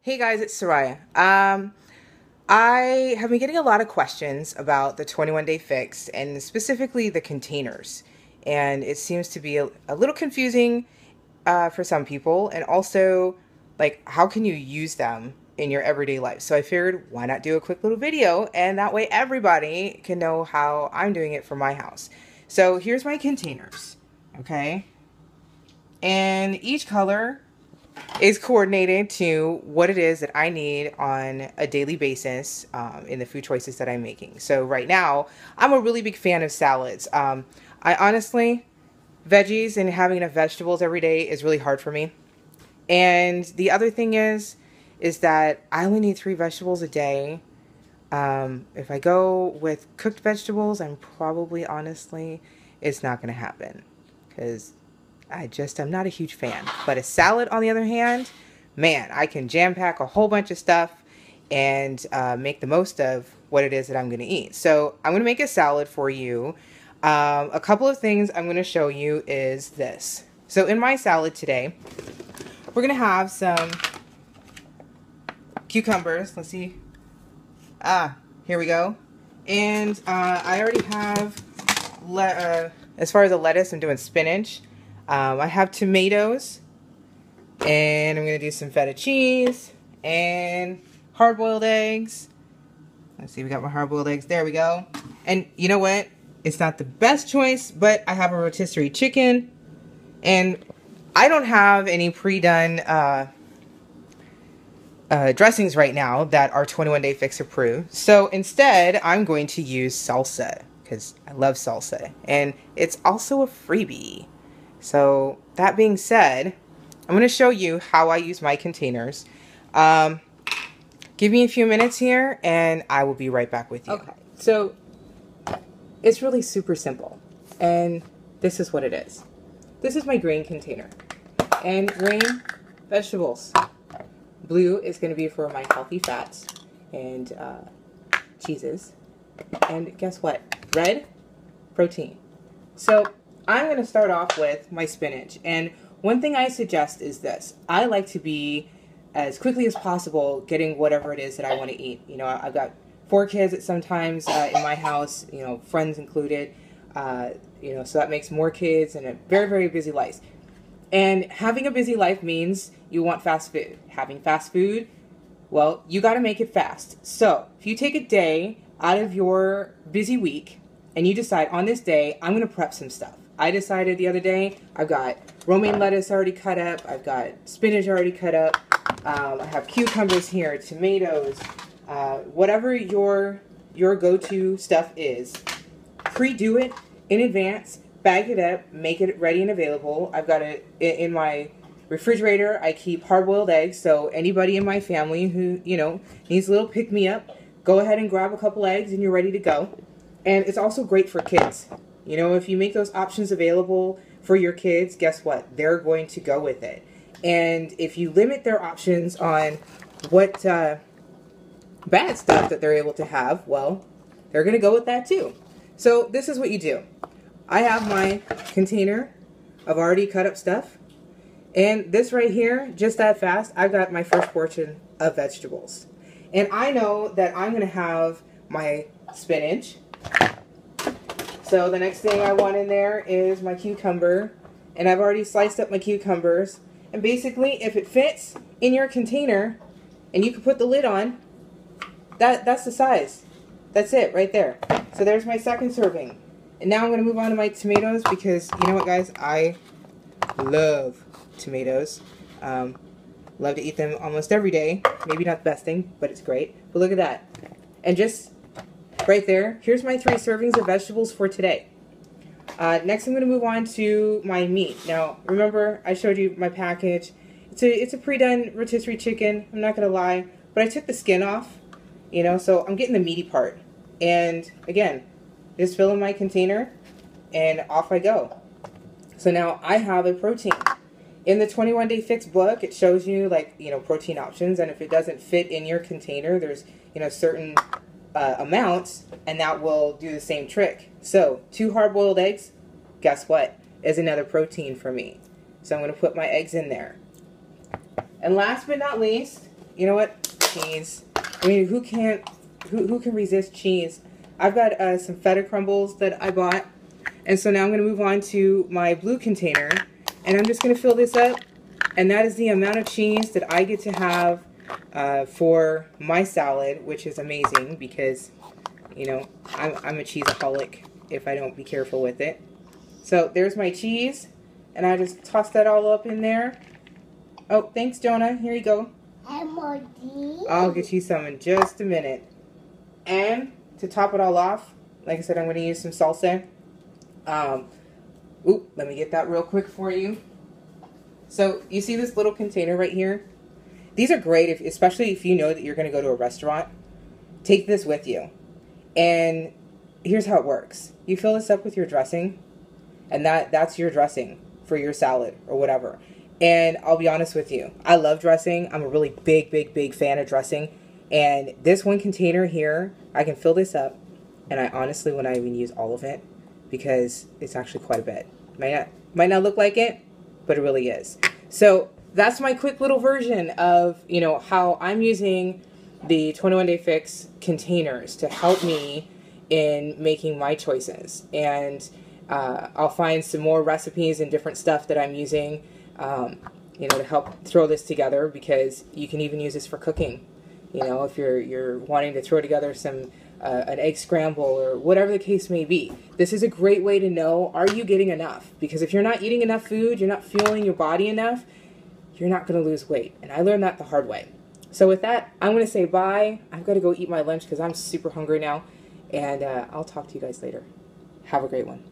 Hey guys, it's Soraya. I have been getting a lot of questions about the 21 Day Fix and specifically the containers. And it seems to be a little confusing for some people. And also, like, how can you use them in your everyday life? So I figured, why not do a quick little video? And that way everybody can know how I'm doing it for my house. So here's my containers, okay? And each color is coordinated to what it is that I need on a daily basis in the food choices that I'm making. So right now, I'm a really big fan of salads. I honestly, veggies and having enough vegetables every day is really hard for me. And the other thing is that I only need 3 vegetables a day. If I go with cooked vegetables, honestly, it's not going to happen because I'm not a huge fan. But a salad, on the other hand, man, I can jam pack a whole bunch of stuff and make the most of what it is that I'm going to eat. So I'm going to make a salad for you. A couple of things I'm going to show you is this. So in my salad today, we're going to have some cucumbers. Let's see. Here we go. And I already have, as far as the lettuce, I'm doing spinach. I have tomatoes, and I'm going to do some feta cheese, and hard-boiled eggs. Let's see, we got my hard-boiled eggs. There we go. And you know what? It's not the best choice, but I have a rotisserie chicken, and I don't have any pre-done dressings right now that are 21 Day Fix approved. So instead, I'm going to use salsa, because I love salsa, and it's also a freebie. So that being said, I'm going to show you how I use my containers. Give me a few minutes here and I will be right back with you. Okay, so it's really super simple. And this is what it is. This is my grain container. And grain, vegetables. Blue is going to be for my healthy fats and cheeses. And guess what? Red, protein. So I'm going to start off with my spinach. And one thing I suggest is this. I like to be as quickly as possible getting whatever it is that I want to eat. You know, I've got 4 kids at sometimes in my house, you know, friends included. You know, so that makes more kids and a very, very busy life. And having a busy life means you want fast food. Having fast food, well, you got to make it fast. So if you take a day out of your busy week and you decide on this day, I'm going to prep some stuff. I decided the other day, I've got romaine lettuce already cut up. I've got spinach already cut up. I have cucumbers here, tomatoes, whatever your go-to stuff is. Pre-do it in advance, bag it up, make it ready and available. I've got it in my refrigerator. I keep hard-boiled eggs, so anybody in my family who, you know, needs a little pick-me-up, go ahead and grab a couple eggs and you're ready to go. And it's also great for kids. You know, if you make those options available for your kids, guess what? They're going to go with it. And if you limit their options on what bad stuff that they're able to have, well, they're going to go with that too. So this is what you do. I have my container of already cut up stuff. And this right here, just that fast, I've got my first portion of vegetables. And I know that I'm going to have my spinach. So the next thing I want in there is my cucumber, and I've already sliced up my cucumbers. And basically, if it fits in your container, and you can put the lid on, that's the size. That's it right there. So there's my second serving. And now I'm going to move on to my tomatoes because, you know what guys, I love tomatoes. Love to eat them almost every day. Maybe not the best thing, but it's great. But look at that. And just right there, here's my 3 servings of vegetables for today. Next I'm going to move on to my meat. Now, remember I showed you my package. It's a pre-done rotisserie chicken, I'm not going to lie. But I took the skin off, you know, so I'm getting the meaty part. And again, just fill in my container and off I go. So now I have a protein. In the 21 Day Fix book, it shows you, like, you know, protein options. And if it doesn't fit in your container, there's, you know, certain amounts, and that will do the same trick. So 2 hard-boiled eggs, guess what, is another protein for me. So I'm going to put my eggs in there. And last but not least, you know what? Cheese. I mean, who can resist cheese? I've got some feta crumbles that I bought. And so now I'm going to move on to my blue container. And I'm just going to fill this up. And that is the amount of cheese that I get to have for my salad, which is amazing because, you know, I'm a cheeseaholic if I don't be careful with it. So there's my cheese. And I just toss that all up in there. Oh, thanks, Jonah. Here you go. I'll get you some in just a minute. And to top it all off, like I said, I'm going to use some salsa. Let me get that real quick for you. So you see this little container right here? These are great, especially if you know that you're going to go to a restaurant. Take this with you. And here's how it works. You fill this up with your dressing, and that's your dressing for your salad or whatever. And I'll be honest with you, I love dressing. I'm a really big fan of dressing. And this one container here, I can fill this up, and I honestly will not even use all of it because it's actually quite a bit. Might not look like it, but it really is. So that's my quick little version of, you know, how I'm using the 21 Day Fix containers to help me in making my choices. And I'll find some more recipes and different stuff that I'm using, you know, to help throw this together, because you can even use this for cooking. You know, if you're wanting to throw together some an egg scramble or whatever the case may be. This is a great way to know, are you getting enough? Because if you're not eating enough food, you're not fueling your body enough, you're not going to lose weight. And I learned that the hard way. So with that, I'm going to say bye. I've got to go eat my lunch because I'm super hungry now. And I'll talk to you guys later. Have a great one.